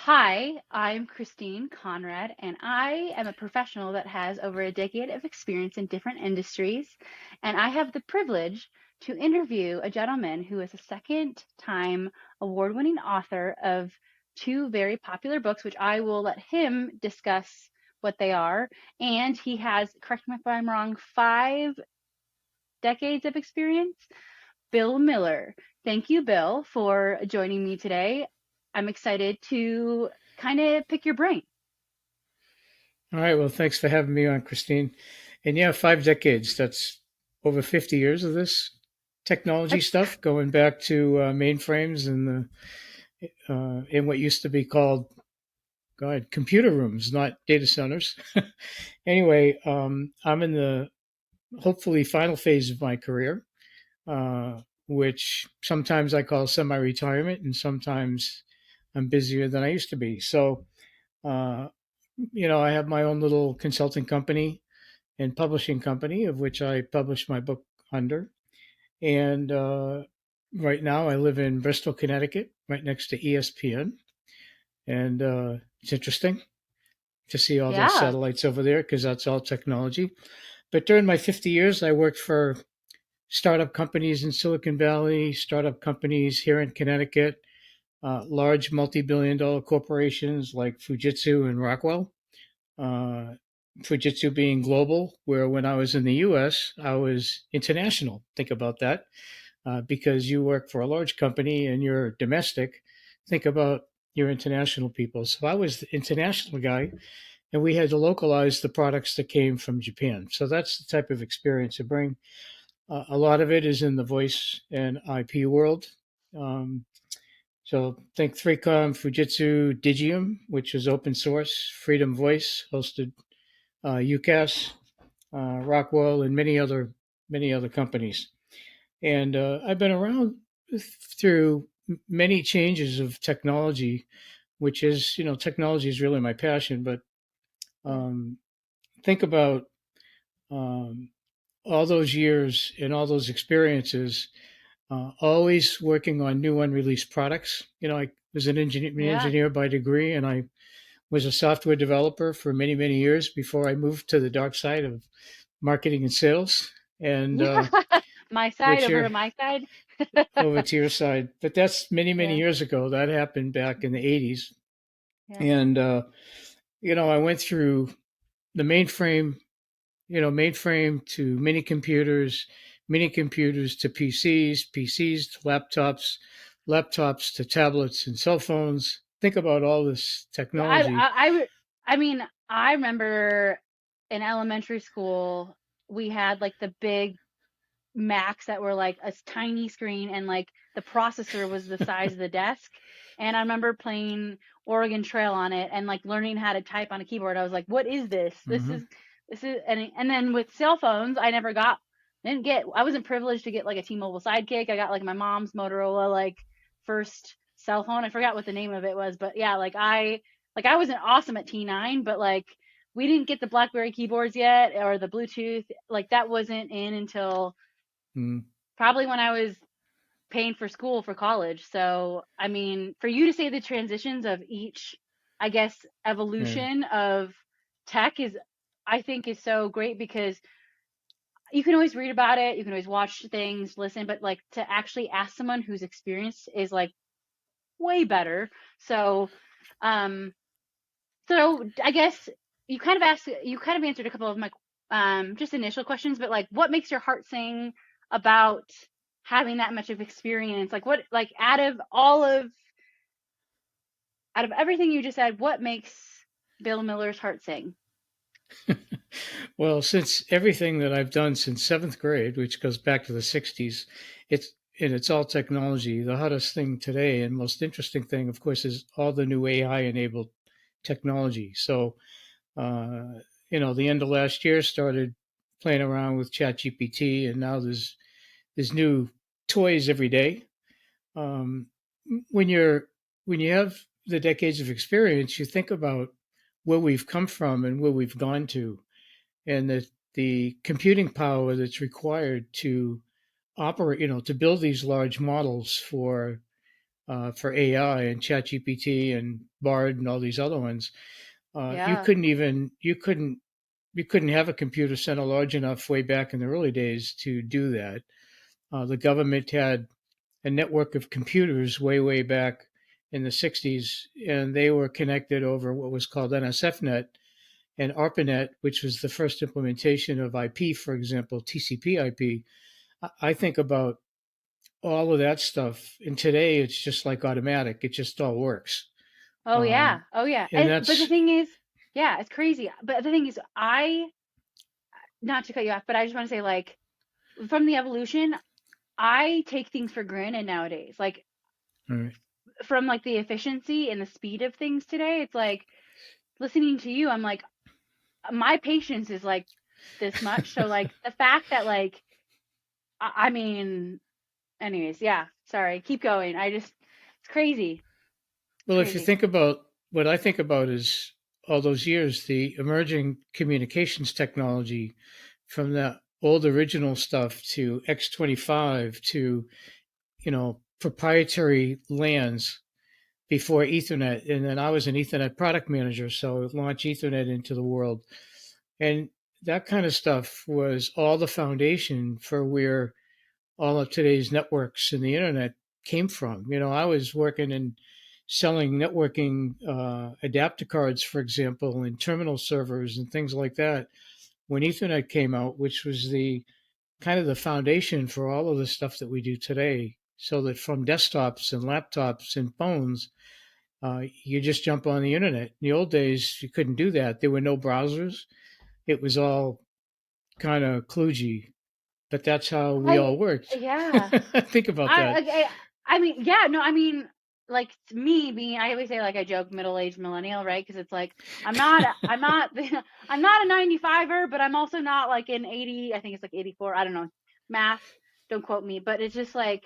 Hi, I'm Kristine Konrad, and I am a professional that has over a decade of experience in different industries. And I have the privilege to interview a gentleman who is a second time award-winning author of two very popular books, which I will let him discuss what they are. And he has, correct me if I'm wrong, 5 decades of experience. Bill Miller. Thank you, Bill, for joining me today. I'm excited to kind of pick your brain. All right. Well, thanks for having me on, Christine. And yeah, 5 decades. That's over 50 years of this technology That's stuff, going back to mainframes and in what used to be called, God, computer rooms, not data centers. Anyway, I'm in the hopefully final phase of my career, which sometimes I call semi-retirement, and sometimes I'm busier than I used to be. So, uh, I have my own little consulting company and publishing company, of which I published my book under. And right now, I live in Bristol, Connecticut, right next to ESPN. And it's interesting to see all those yeah, satellites over there because that's all technology. But during my 50 years, I worked for startup companies in Silicon Valley, startup companies here in Connecticut, large multi-billion dollar corporations like Fujitsu and Rockwell. uh, Fujitsu being global, where when I was in the US, I was international. Think about that. Because you work for a large company and you're domestic, think about your international people. So I was the international guy, and we had to localize the products that came from Japan. So that's the type of experience I bring. A lot of it is in the voice and IP world. Um, so think 3Com, Fujitsu, Digium, which is open source, Freedom Voice, hosted UCAS, Rockwell, and many other companies. And I've been around through many changes of technology, which is technology is really my passion. But yeah, um, think about um, all those years and all those experiences, always working on new unreleased products. I was an yeah, engineer by degree, and I was a software developer for many, many years before I moved to the dark side of marketing and sales, and yeah. My side which over are to my side. over to your side. But that's many, many Yeah, years ago. That happened back in the 80s. yeah, And, I went through the mainframe to mini computers to PCs, PCs to laptops, laptops to tablets and cell phones. Think about all this yeah. technology. I mean, I remember in elementary school we had like the big Macs that were like a tiny screen and like the processor was the size of the desk. And I remember playing Oregon Trail on it and like learning how to type on a keyboard. I was like, what is this? Hmm. This is and then with cell phones, I wasn't privileged to get like a T-Mobile Sidekick. I got like my mom's Motorola like first cell phone. I forgot what the name of it was, but yeah, like I wasn't awesome at T9, but like we didn't get the BlackBerry keyboards yet or the Bluetooth. Like that wasn't in until probably when I was paying for school for college. So, I mean, for you to say the transitions of each, I guess, Yeah. evolution of tech I think, is so great because you can always read about it, you can always watch things, listen, but like to actually ask someone who's experienced is like way better. So, um, so I guess you kind of answered a couple of my just initial questions, but like what makes your heart sing about having that much of experience? Like what like out of everything you just said, what makes Bill Miller's heart sing? Well, since everything that I've done since seventh grade, which goes back to the 60s, it's it's all technology. The hottest thing today and most interesting thing, of course, is all the new AI enabled technology. So, uh, the end of last year started playing around with ChatGPT, and now there's new toys every day. Um, when you have the decades of experience, you think about where we've come from and where we've gone to, and the computing power that's required to operate, to build these large models for for AI and ChatGPT and Bard and all these other ones. You Yeah. couldn't even you couldn't have a computer center large enough way back in the early days to do that. The government had a network of computers way back in the 60s, and they were connected over what was called NSFNet and ARPANET, which was the first implementation of IP, for example, TCP IP. I think about all of that stuff, and today it's just like automatic. It just all works. Oh Um, yeah. Oh yeah. and But the that's thing is, yeah, it's crazy. But the thing is, not to cut you off, but I just want to say, like, from the evolution, I take things for granted nowadays. Like, all right. from like the efficiency and the speed of things today, it's like listening to you, I'm like, my patience is like this much. So like the fact that like, I mean, anyways, yeah, sorry, keep going. It's crazy. It's Well, if you crazy. think about what I think about is all those years, the emerging communications technology from the old original stuff to X25 to, proprietary LANs before Ethernet. And then I was an Ethernet product manager, so launch Ethernet into the world. And that kind of stuff was all the foundation for where all of today's networks and the internet came from. I was working in selling networking adapter cards, for example, and terminal servers and things like that when Ethernet came out, which was the kind of the foundation for all of the stuff that we do today. So that from desktops and laptops and phones, you just jump on the internet. In the old days, you couldn't do that. There were no browsers. It was all kind of kludgy, but that's how we I all worked. Yeah. Think about that. I mean, yeah, no, I mean, like me being, I always say, like, I joke middle-aged millennial, right? Because it's like I'm not I'm not a 95er, but I'm also not like an 80. I think it's like 84. I don't know, math. Don't quote me, but it's just like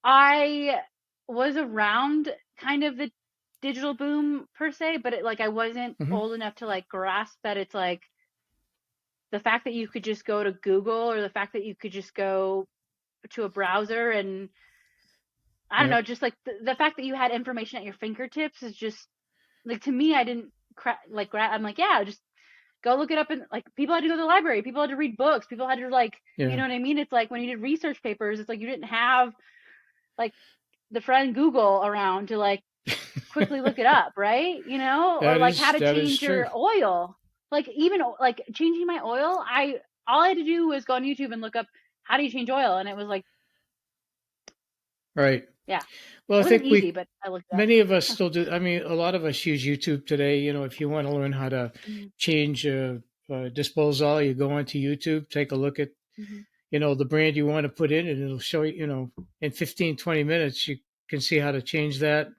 I was around kind of the digital boom per se, but like I wasn't Hmm. old enough to like grasp that it's like the fact that you could just go to Google, or the fact that you could just go to a browser, and I don't Yeah. know, just like the fact that you had information at your fingertips is just like, to me, I didn't I'm like, yeah, just go look it up. And like, people had to go to the library, people had to read books, people had to like, you Yeah. know what I mean? It's like when you did research papers, it's like you didn't have like the friend Google around to like quickly look it up, right? Or that like how is to that is change true. your oil. Like, even like changing my oil, I all I had to do was go on YouTube and look up how do you change oil, and it was like, Right. yeah, Well, it I wasn't think easy, we but I looked it up. many of us still do. I mean, a lot of us use YouTube today. If you want to learn how to Mhm, change a disposal, you go onto YouTube, take a look at mhm. the brand you want to put in, and it'll show you. In 15, 20 minutes, you can see how to change that,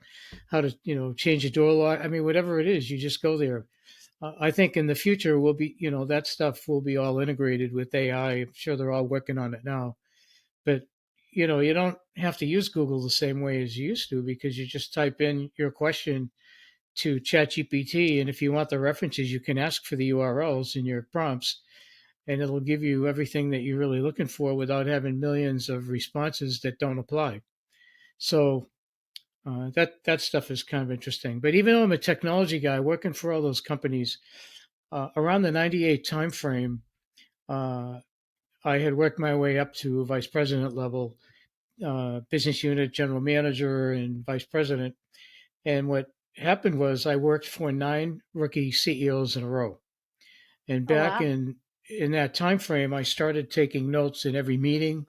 how to change a door lock. I mean, whatever it is, you just go there. I think in the future will be, that stuff will be all integrated with AI. I'm sure they're all working on it now. But you don't have to use Google the same way as you used to, because you just type in your question to ChatGPT, and if you want the references, you can ask for the URLs in your prompts, and it'll give you everything that you're really looking for without having millions of responses that don't apply. So that stuff is kind of interesting. But even though I'm a technology guy working for all those companies, around the '98 timeframe, uh, I had worked my way up to vice president level, business unit general manager, and vice president. And what happened was I worked for 9 rookie CEOs in a row. And Oh back wow. in that time frame, I started taking notes in every meeting,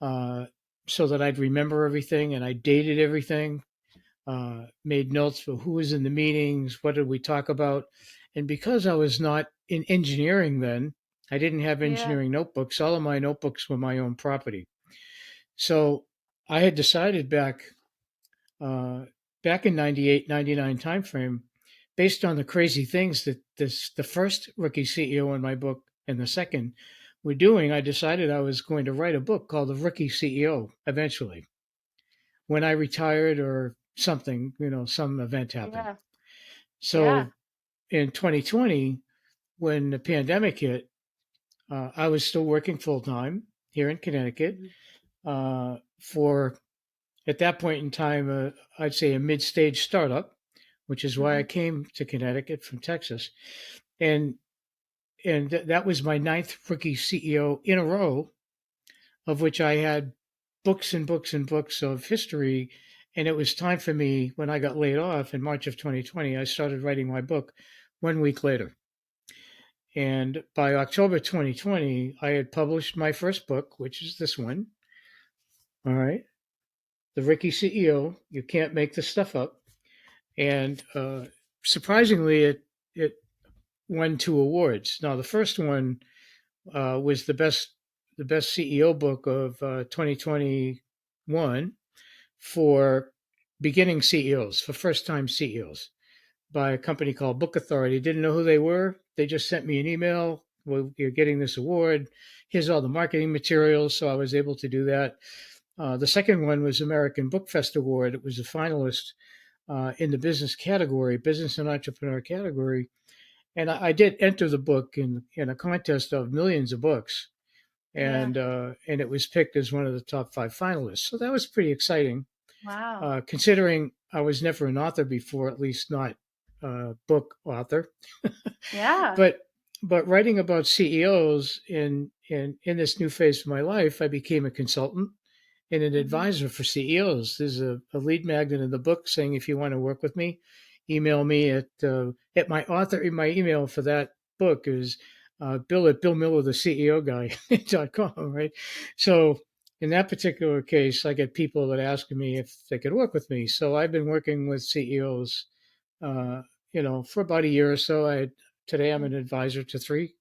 uh, so that I'd remember everything, and I dated everything. Made notes for who was in the meetings, what did we talk about. And because I was not in engineering then, I didn't have Yeah. engineering notebooks. All of my notebooks were my own property. So I had decided uh, back in '98, '99 timeframe, based on the crazy things that the first rookie CEO in my book and the second were doing, I decided I was going to write a book called The Rookie CEO eventually, when I retired or something, some event happened. Yeah. Yeah. So in 2020, when the pandemic hit, I was still working full time here in Connecticut, Mhm. for at that point in time, I'd say a mid-stage startup, which is why I Hmm. came to Connecticut from Texas, and that was my ninth rookie CEO in a row, of which I had books and books and books of history. And it was time for me when I got laid off in March of 2020. I started writing my book 1 week later. And by October 2020, I had published my first book, which is this one. All right. The Ricky CEO. You can't make this stuff up. And surprisingly, it won 2 awards. Now, the first one was the best CEO book of 2021 for beginning CEOs, for first time CEOs, by a company called Book Authority. Didn't know who they were. They just sent me an email. Well, you're getting this award. Here's all the marketing materials. So I was able to do that. The second one was American Book Fest Award. It was a finalist in the business category, business and entrepreneur category. And I did enter the book in a contest of millions of books, Yeah. and it was picked as one of the top 5 finalists. So that was pretty exciting, Wow. considering I was never an author before, at least not a book author. Yeah. But writing about CEOs in this new phase of my life, I became a consultant and an Hmm. advisor for CEOs. There's a lead magnet in the book saying if you want to work with me, email me at my author in my email for that book is Bill at Bill Miller, the CEO guy.com, right? So in that particular case, I get people that ask me if they could work with me. So I've been working with CEOs, uh, for about a year or so. Today I'm an advisor to 3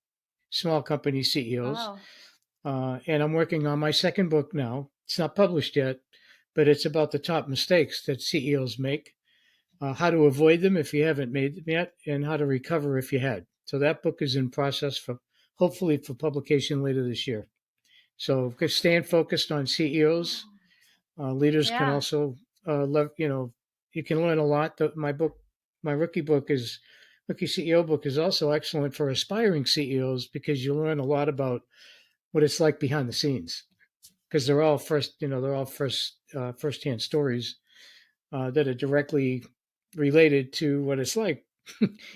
small company CEOs, Wow. and I'm working on my second book now. It's not published yet, but it's about the top mistakes that CEOs make, how to avoid them if you haven't made them yet, and how to recover if you had. So that book is in process for hopefully for publication later this year. So staying focused on CEOs, leaders can Yeah. also, you can learn a lot. My book, my rookie CEO book is also excellent for aspiring CEOs because you learn a lot about what it's like behind the scenes because they're all firsthand stories that are directly related to what it's like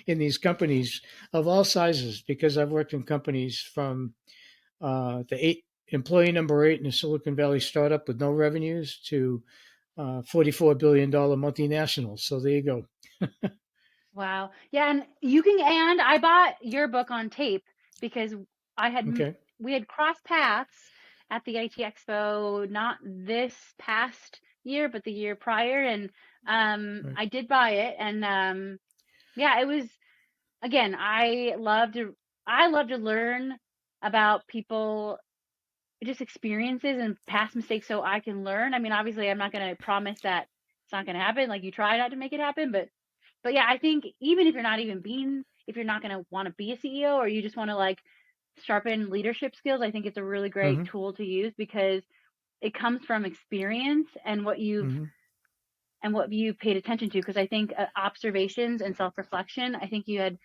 in these companies of all sizes. Because I've worked in companies from the employee number 8 in a Silicon Valley startup with no revenues to $44 billion multinationals. So there you go. Wow. Yeah, and and I bought your book on tape because I had Okay. we had crossed paths at the IT Expo, not this past year, but the year prior, and Right. I did buy it, and yeah, it was again, I love to learn about people just experiences and past mistakes so I can learn. I mean, obviously, I'm not going to promise that it's not going to happen. Like you try not to make it happen, but yeah, I think even if you're not even being, if you're not going to want to be a CEO or you just want to like sharpen leadership skills, I think it's a really great Mm-hmm. tool to use because it comes from experience Mm-hmm. and what you paid attention to. Because I think observations and self-reflection. I think you,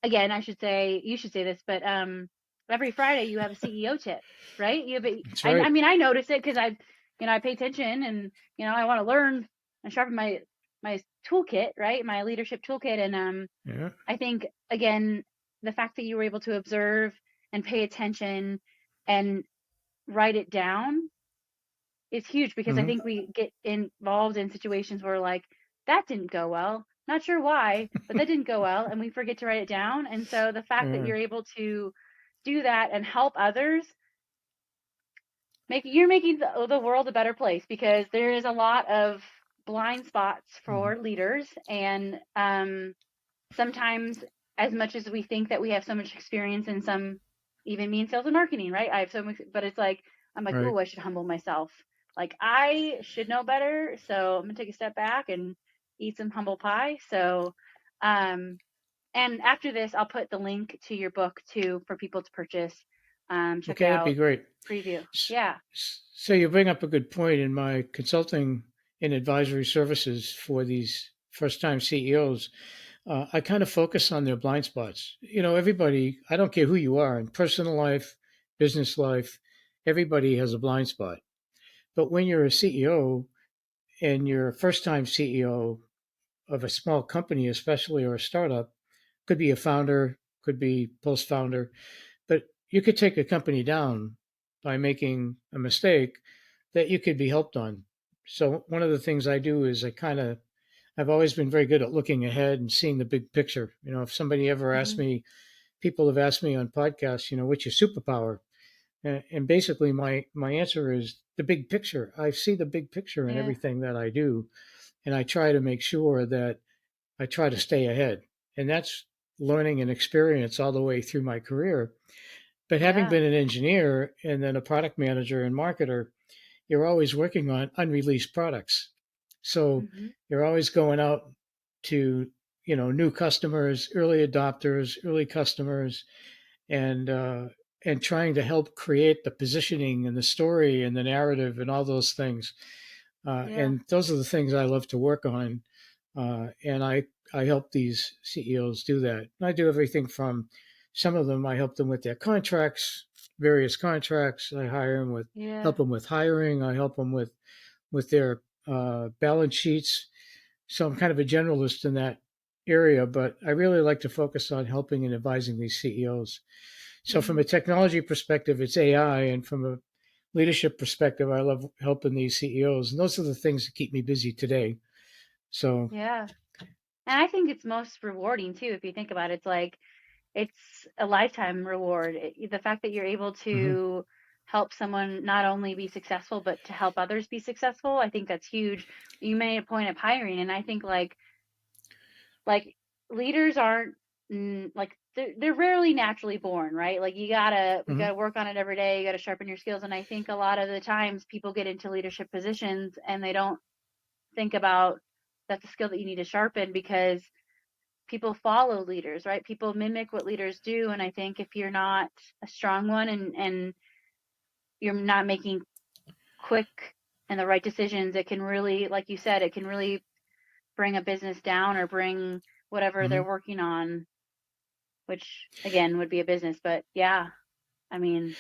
again, you should say this, but every Friday you have a CEO tip, right? That's I right. mean, I notice it because I pay attention and I want to learn and sharpen my toolkit, right? My leadership toolkit, and Yeah. I think again the fact that you were able to observe and pay attention and write it down is huge because I Mm-hmm. think we get involved in situations where like that didn't go well. Not sure why, but that didn't go well and we forget to write it down. And so the fact that Yeah. you're able to do that and help others you're making the world a better place because there is a lot of blind spots Mm-hmm. for leaders and sometimes as much as we think that we have so much experience in some even me in sales and marketing, right? I have so much, but it's like I'm like, Right. oh, I should humble myself. Like I should know better, so I'm gonna take a step back and eat some humble pie. So, um, and after this, I'll put the link to your book too for people to purchase. Check it Okay, that'd be out. great. Preview. Yeah. So you bring up a good point in my consulting and advisory services for these first-time CEOs. I kind of focus on their blind spots. Everybody, I don't care who you are in personal life, business life, everybody has a blind spot. But when you're a CEO, and you're a first time CEO of a small company, especially, or a startup, could be a founder, could be post founder, but you could take a company down by making a mistake that you could be helped on. So one of the things I do is I've always been very good at looking ahead and seeing the big picture. If somebody ever asks Mhm. me, people have asked me on podcasts, what's your superpower? And basically my answer is the big picture. I see the big picture in Yeah. everything that I do, and I try to make sure that I try to stay ahead. And that's learning and experience all the way through my career. But having Yeah. been an engineer and then a product manager and marketer, you're always working on unreleased products. So Mhm. you're always going out to, new customers, early adopters, early customers, and uh, and trying to help create the positioning and the story and the narrative and all those things. Yeah. And those are the things I love to work on. And I help these CEOs do that. I do everything from some of them, I help them with their contracts, various contracts. I hire them with, Yeah. help them with hiring. I help them with their balance sheets. So I'm kind of a generalist in that area, but I really like to focus on helping and advising these CEOs. So from a Mhm. technology perspective, it's AI, and from a leadership perspective, I love helping these CEOs, and those are the things that keep me busy today. So, Yeah. And I think it's most rewarding too if you think about it. It's like it's a lifetime reward. The fact that you're able mhm, to help someone not only be successful but to help others be successful, I think that's huge. You made a point of hiring, and I think like leaders aren't like they're rarely naturally born, right? Like we mhm, gotta work on it every day. You gotta sharpen your skills, and I think a lot of the times people get into leadership positions and they don't think about that's a skill that you need to sharpen because people follow leaders, right? People mimic what leaders do, and I think if you're not a strong one and you're not making quick and the right decisions, it can really, like you said, it can really bring a business down or bring whatever they're mhm. working on, which again would be a business. But yeah, I mean,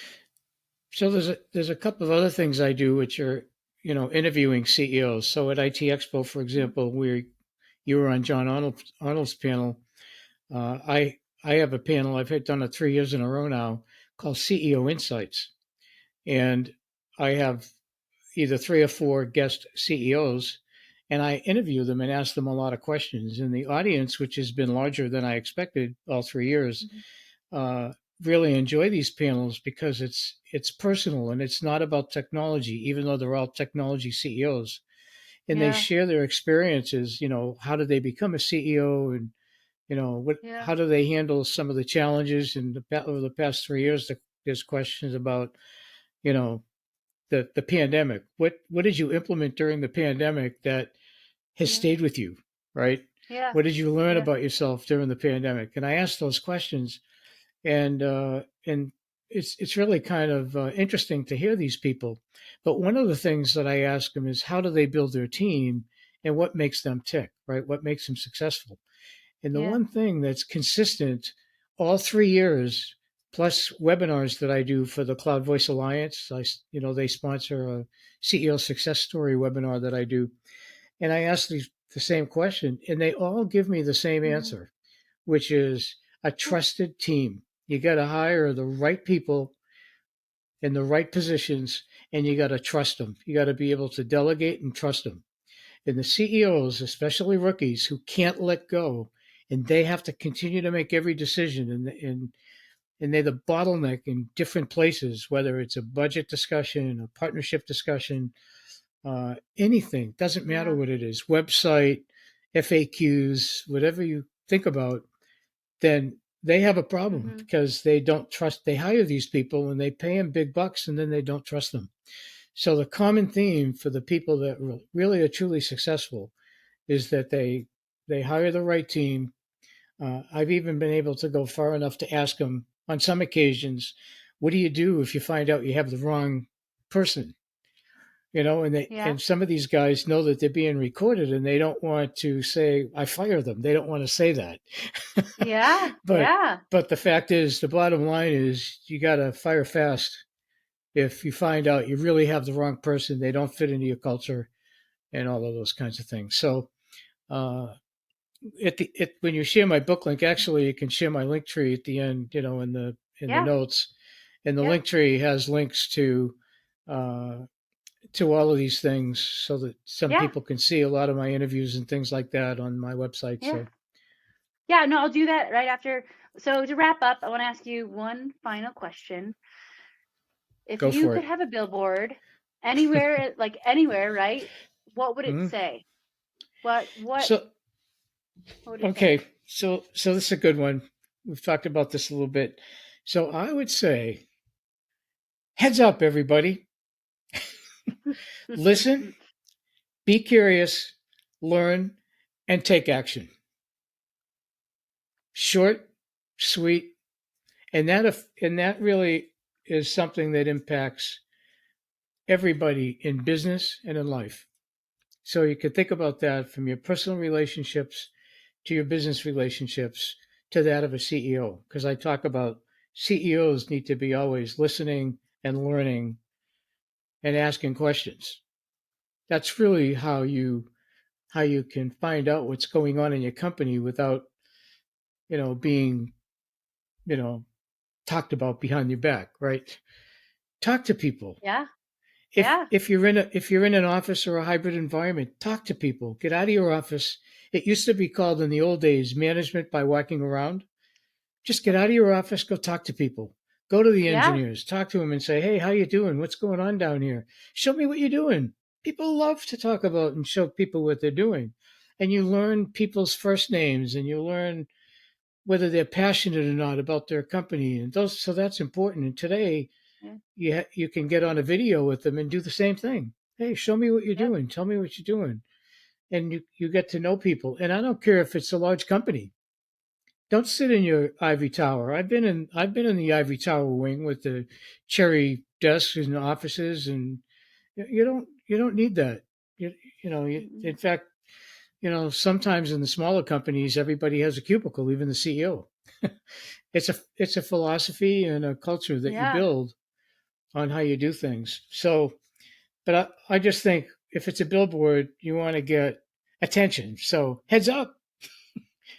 So there's a couple of other things I do, which are interviewing CEOs. So at IT Expo, for mm, example, where you were on Arnold's panel, I have a panel. I've had done it 3 years in a row now, called CEO Insights, and I have either three or four guest CEOs, and I interview them and ask them a lot of questions. And the audience, which has been larger than I expected all 3 years, mhm. uh, really enjoy these panels because it's personal and it's not about technology, even though they're all technology CEOs. And they Yeah, share their experiences. How did they become a CEO, and yeah, how do they handle some of the challenges? And over the past 3 years, there's questions about you know the pandemic. What did you implement during the pandemic that has yeah, stayed with you, right? yeah, What did you learn yeah, about yourself during the pandemic? And I asked those questions, and it's really kind of interesting to hear these people. But one of the things that I ask them is how do they build their team, and what makes them tick, right? What makes them successful? And the yeah, one thing that's consistent all 3 years, plus webinars that I do for the Cloud Voice Alliance, they sponsor a CEO success story webinar that I do, and I ask the same question, and they all give me the same mhm, answer, which is a yeah, trusted team. You got to hire the right people in the right positions, and you got to trust them. You got to be able to delegate and trust them. And the CEOs, especially rookies who can't let go, and they have to continue to make every decision, and they're the bottleneck in different places, whether it's a budget discussion, a partnership discussion, anything, doesn't matter yeah, what it is, website, FAQs, whatever you think about, then they have a problem mhm, because they don't trust, they hire these people and they pay them big bucks and then they don't trust them. So the common theme for the people that really are truly successful is that they hire the right team. I've even been able to go far enough to ask them on some occasions, what do you do if you find out you have the wrong person? yeah, And some of these guys know that they're being recorded and they don't want to say I fire them. They don't want to say that. yeah, but yeah, but the fact is, the bottom line is you got to fire fast if you find out you really have the wrong person, they don't fit into your culture. and all of those kinds of things. So uh, when you share my book link, actually, you can share my link tree at the end, in the Yeah. notes, and the Yep. link tree has links uh, to all of these things, so that some Yeah. people can see a lot of my interviews and things like that on my website. Yeah. So Yeah. No, I'll do that right after. So to wrap up, I want to ask you one final question. If go you for could it. have a billboard anywhere, like anywhere, right? What would it Mhm. say? What what So what would it say? okay, so this is a good one. We've talked about this a little bit. So I would say, heads up, everybody. Listen, be curious, learn, and take action. Short, sweet, and that really is something that impacts everybody in business and in life. So you could think about that from your personal relationships to your business relationships to that of a CEO. Because I talk about CEOs need to be always listening and learning and asking questions. That's really how you can find out what's going on in your company without being you know talked about behind your back, right? Talk to people. Yeah. if Yeah. if you're in an office or a hybrid environment, talk to people. Get out of your office. It used to be called in the old days management by walking around. Just get out of your office, go talk to people. Go to the Yeah. engineers, talk to them and say, hey, how you doing? What's going on down here? Show me what you're doing. People love to talk about and show people what they're doing. And you learn people's first names, and you learn whether they're passionate or not about their company. And those, so that's important. And today Yeah. you can get on a video with them and do the same thing. Hey, show me what you're Yep. doing. Tell me what you're doing. And you get to know people. And I don't care if it's a large company. Don't sit in your ivory tower. I've been in the ivory tower wing with the cherry desks and offices, and you don't need that. You, in Mm-mm. fact, sometimes in the smaller companies, everybody has a cubicle, even the CEO. It's a philosophy and a culture that you Yeah. build on how you do things. So, but I just think if it's a billboard, you want to get attention. So heads up,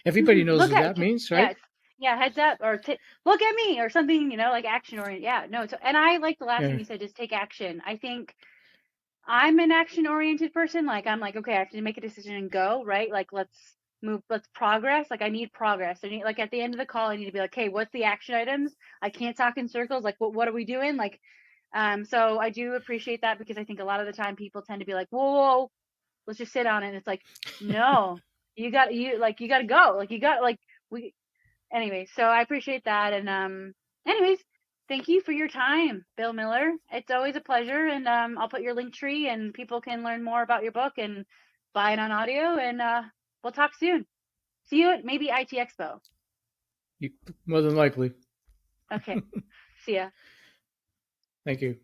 everybody knows Look what at, that means, yeah, right? yeah, heads up or look at me or something, like action oriented. Yeah, no, and I like the last one Yeah. you said, just take action. I think I'm an action oriented person. Like I'm like, okay, I have to make a decision and go, right? Like let's move, let's progress. Like I need progress. I need like at the end of the call, I need to be like, hey, what's the action items? I can't talk in circles. Like what are we doing? Like, so I do appreciate that because I think a lot of the time people tend to be like, whoa, whoa, whoa, let's just sit on it. And it's like, no, you got to go. Like you got like we anyway, so I appreciate that. And anyways, thank you for your time, Bill Miller. It's always a pleasure. And I'll put your link tree and people can learn more about your book and buy it on audio. And we'll talk soon. See you at maybe IT Expo. You, more than likely. Okay. See ya. Thank you.